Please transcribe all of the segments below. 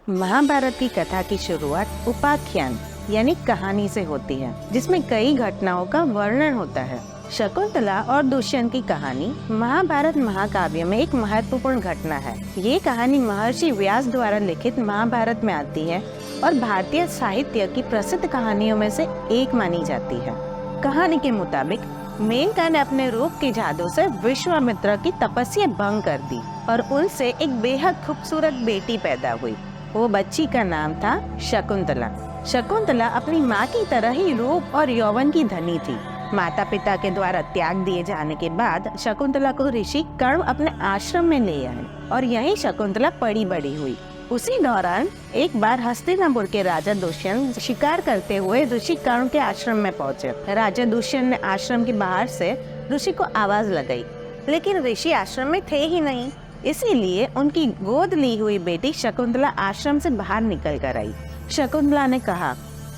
महाभारत की कथा की शुरुआत उपाख्यान यानी कहानी से होती है, जिसमें कई घटनाओं का वर्णन होता है। शकुंतला और दुष्यंत की कहानी महाभारत महाकाव्य में एक महत्वपूर्ण घटना है। ये कहानी महर्षि व्यास द्वारा लिखित महाभारत में आती है और भारतीय साहित्य की प्रसिद्ध कहानियों में से एक मानी जाती है। कहानी के मुताबिक मेनका ने अपने रूप के जादू से विश्वामित्र की तपस्या भंग कर दी और उनसे एक बेहद खूबसूरत बेटी पैदा हुई। वो बच्ची का नाम था शकुंतला। शकुंतला अपनी माँ की तरह ही रूप और यौवन की धनी थी। माता पिता के द्वारा त्याग दिए जाने के बाद शकुंतला को ऋषि कर्ण अपने आश्रम में ले आए और यहीं शकुंतला पड़ी बड़ी हुई। उसी दौरान एक बार हस्तिनापुर के राजा दुष्यंत शिकार करते हुए ऋषि कर्ण के आश्रम में पहुंचे। राजा दुष्यंत ने आश्रम के बाहर से ऋषि को आवाज लगाई, लेकिन ऋषि आश्रम में थे ही नहीं। इसीलिए उनकी गोद ली हुई बेटी शकुंतला आश्रम से बाहर निकल कर आई। शकुंतला ने कहा,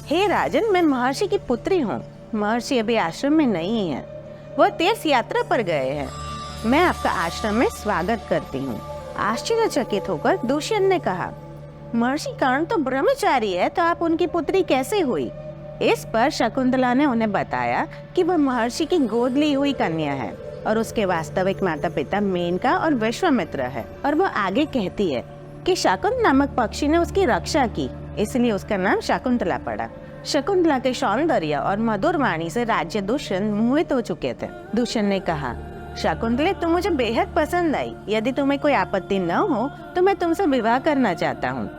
हे राजन, मैं महर्षि की पुत्री हूँ। महर्षि अभी आश्रम में नहीं है, वो तीर्थ यात्रा पर गए हैं। मैं आपका आश्रम में स्वागत करती हूँ। आश्चर्यचकित होकर दुष्यंत ने कहा, महर्षि कर्ण तो ब्रह्मचारी है, तो आप उनकी पुत्री कैसे हुई? इस पर शकुंतला ने उन्हें बताया कि वह महर्षि की गोद ली हुई कन्या है और उसके वास्तविक माता पिता मेनका और विश्वामित्र है। और वो आगे कहती है कि शकुंत नामक पक्षी ने उसकी रक्षा की, इसलिए उसका नाम शकुंतला पड़ा। शकुंतला के सौंदर्य और मधुर वाणी से राज्य दुष्यंत मोहित हो चुके थे। दुष्यंत ने कहा, शकुंतले, तुम मुझे बेहद पसंद आई। यदि तुम्हें कोई आपत्ति न हो तो मैं तुमसे विवाह करना चाहता हूँ।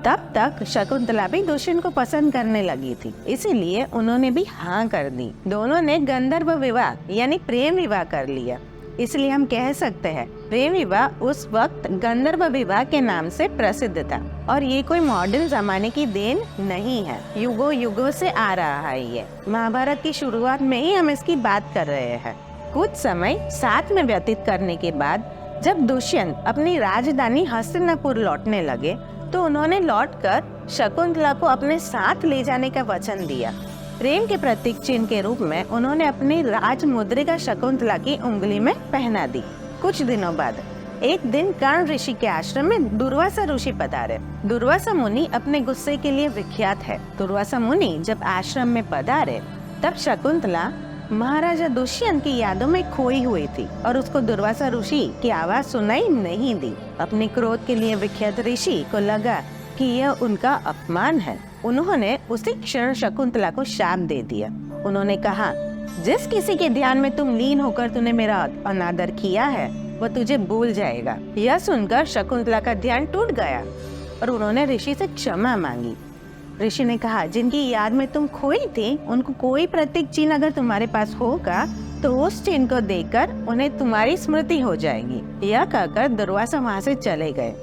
तब तक शकुंतला भी दुष्यंत को पसंद करने लगी थी, इसीलिए उन्होंने भी हाँ कर दी। दोनों ने गंधर्व विवाह यानी प्रेम विवाह कर लिया। इसलिए हम कह सकते हैं प्रेम विवाह उस वक्त गंधर्व विवाह के नाम से प्रसिद्ध था। और ये कोई मॉडर्न जमाने की देन नहीं है, युगों युगों से आ रहा है। ये महाभारत की शुरुआत में ही हम इसकी बात कर रहे हैं। कुछ समय साथ में व्यतीत करने के बाद जब दुष्यंत अपनी राजधानी हस्तिनापुर लौटने लगे तो उन्होंने लौटकर शकुंतला को अपने साथ ले जाने का वचन दिया। प्रेम के प्रतीक चिन्ह के रूप में उन्होंने अपनी राज मुद्रिका शकुंतला की उंगली में पहना दी। कुछ दिनों बाद एक दिन कर्ण ऋषि के आश्रम में दुर्वासा ऋषि पधारे। दुर्वासा मुनि अपने गुस्से के लिए विख्यात है। दुर्वासा मुनि जब आश्रम में पधारे तब शकुंतला महाराजा दुष्यंत की यादों में खोई हुई थी और उसको दुर्वासा ऋषि की आवाज सुनाई नहीं दी। अपने क्रोध के लिए विख्यात ऋषि को लगा कि यह उनका अपमान है। उन्होंने उसी क्षण शकुंतला को शाप दे दिया। उन्होंने कहा, जिस किसी के ध्यान में तुम लीन होकर तूने मेरा अनादर किया है वो तुझे भूल जाएगा। यह सुनकर शकुंतला का ध्यान टूट गया और उन्होंने ऋषि से क्षमा मांगी। ऋषि ने कहा, जिनकी याद में तुम खोई थी उनको कोई प्रतीक चिन्ह अगर तुम्हारे पास होगा तो उस चिन्ह को देखकर उन्हें तुम्हारी स्मृति हो जाएगी। यह कहकर दुर्वासा वहाँ से चले गए।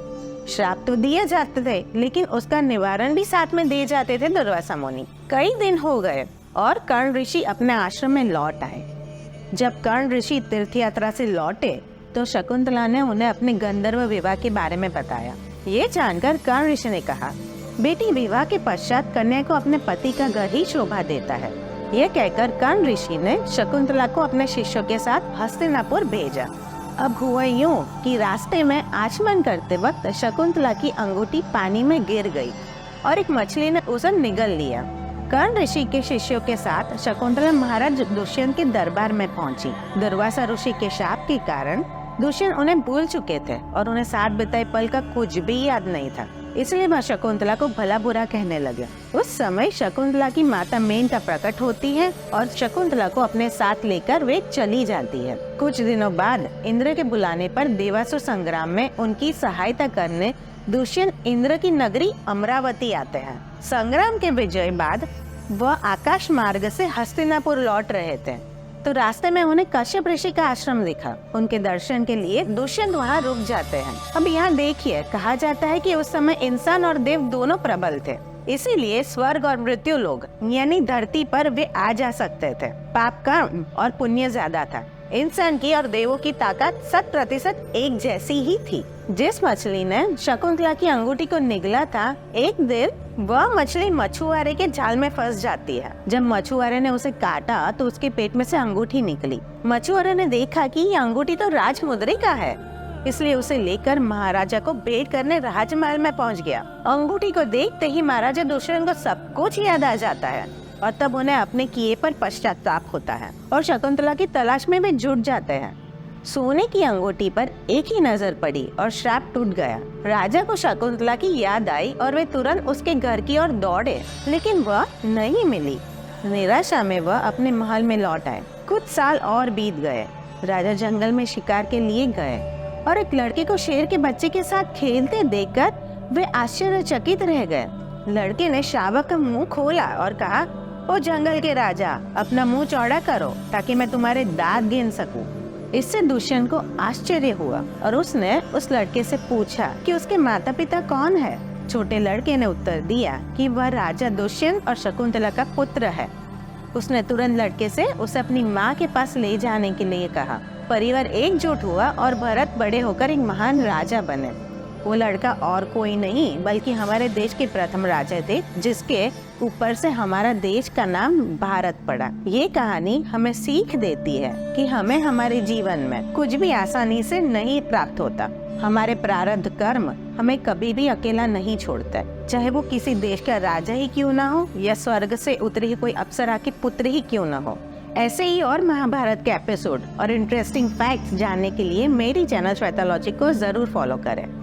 श्राप तो दिए जाते थे, लेकिन उसका निवारण भी साथ में दे जाते थे दुर्वासा मुनि। कई दिन हो गए और कर्ण ऋषि अपने आश्रम में लौट आए। जब कर्ण ऋषि तीर्थ यात्रा से लौटे तो शकुंतला ने उन्हें अपने गंधर्व विवाह के बारे में बताया। ये जानकर कर्ण ऋषि ने कहा, बेटी, विवाह के पश्चात कन्या को अपने पति का घर ही शोभा देता है। यह कहकर कर्ण ऋषि ने शकुंतला को अपने शिष्यों के साथ हस्तिनापुर भेजा। अब हुआ यूं कि रास्ते में आचमन करते वक्त शकुंतला की अंगूठी पानी में गिर गई और एक मछली ने उसे निगल लिया। कर्ण ऋषि के शिष्यों के साथ शकुंतला महाराज दुष्यंत के दरबार में पहुंची। दुर्वासा ऋषि के शाप के कारण दुष्यंत उन्हें भूल चुके थे और उन्हें साथ बिताए पल का कुछ भी याद नहीं था। इसलिए वह शकुंतला को भला बुरा कहने लगे। उस समय शकुंतला की माता मेनका प्रकट होती है और शकुंतला को अपने साथ लेकर वे चली जाती है। कुछ दिनों बाद इंद्र के बुलाने पर देवासुर संग्राम में उनकी सहायता करने दुष्यंत इंद्र की नगरी अमरावती आते हैं। संग्राम के विजय बाद वह आकाश मार्ग से हस्तिनापुर लौट रहे थे तो रास्ते में उन्हें कश्यप ऋषि का आश्रम दिखा। उनके दर्शन के लिए दुष्यंत वहाँ रुक जाते हैं। अब यहाँ देखिए, कहा जाता है कि उस समय इंसान और देव दोनों प्रबल थे, इसीलिए स्वर्ग और मृत्यु लोग यानी धरती पर वे आ जा सकते थे। पाप कर्म और पुण्य ज्यादा था। इंसान की और देवों की ताकत 100% एक जैसी ही थी। जिस मछली ने शकुंतला की अंगूठी को निगला था, एक दिन वह मछली मछुआरे के जाल में फंस जाती है। जब मछुआरे ने उसे काटा तो उसके पेट में से अंगूठी निकली। मछुआरे ने देखा कि ये अंगूठी तो राजमुद्रिका है। इसलिए उसे लेकर महाराजा को भेंट करने राजमहल में पहुंच गया। अंगूठी को देखते ही महाराजा दुष्यंत को सब कुछ याद आ जाता है और तब उन्हें अपने किए पर पश्चाताप होता है और शकुंतला की तलाश में वे जुट जाते हैं। सोने की अंगूठी पर एक ही नजर पड़ी और श्राप टूट गया। राजा को शकुंतला की याद आई और वे तुरंत उसके घर की ओर दौड़े, लेकिन वह नहीं मिली। निराशा में वह अपने महल में लौट आए। कुछ साल और बीत गए। राजा जंगल में शिकार के लिए गए और एक लड़के को शेर के बच्चे के साथ खेलते देखकर वे आश्चर्यचकित रह गए। लड़के ने शावक का मुंह खोला और कहा, ओ जंगल के राजा, अपना मुंह चौड़ा करो ताकि मैं तुम्हारे दांत गिन सकूं। इससे दुष्यंत को आश्चर्य हुआ और उसने उस लड़के से पूछा कि उसके माता पिता कौन है। छोटे लड़के ने उत्तर दिया कि वह राजा दुष्यंत और शकुंतला का पुत्र है। उसने तुरंत लड़के से उसे अपनी माँ के पास ले जाने के लिए कहा। परिवार एकजुट हुआ और भरत बड़े होकर एक महान राजा बने। वो लड़का और कोई नहीं बल्कि हमारे देश के प्रथम राजा थे, जिसके ऊपर से हमारा देश का नाम भारत पड़ा। ये कहानी हमें सीख देती है कि हमें हमारे जीवन में कुछ भी आसानी से नहीं प्राप्त होता। हमारे प्रारब्ध कर्म हमें कभी भी अकेला नहीं छोड़ता, चाहे वो किसी देश का राजा ही क्यों ना हो या स्वर्ग से उतरी हुई कोई अप्सरा के पुत्र ही क्यों ना हो। ऐसे ही और महाभारत के एपिसोड और इंटरेस्टिंग फैक्ट्स जानने के लिए मेरी चैनल श्वेतालॉजी को जरूर फॉलो करें।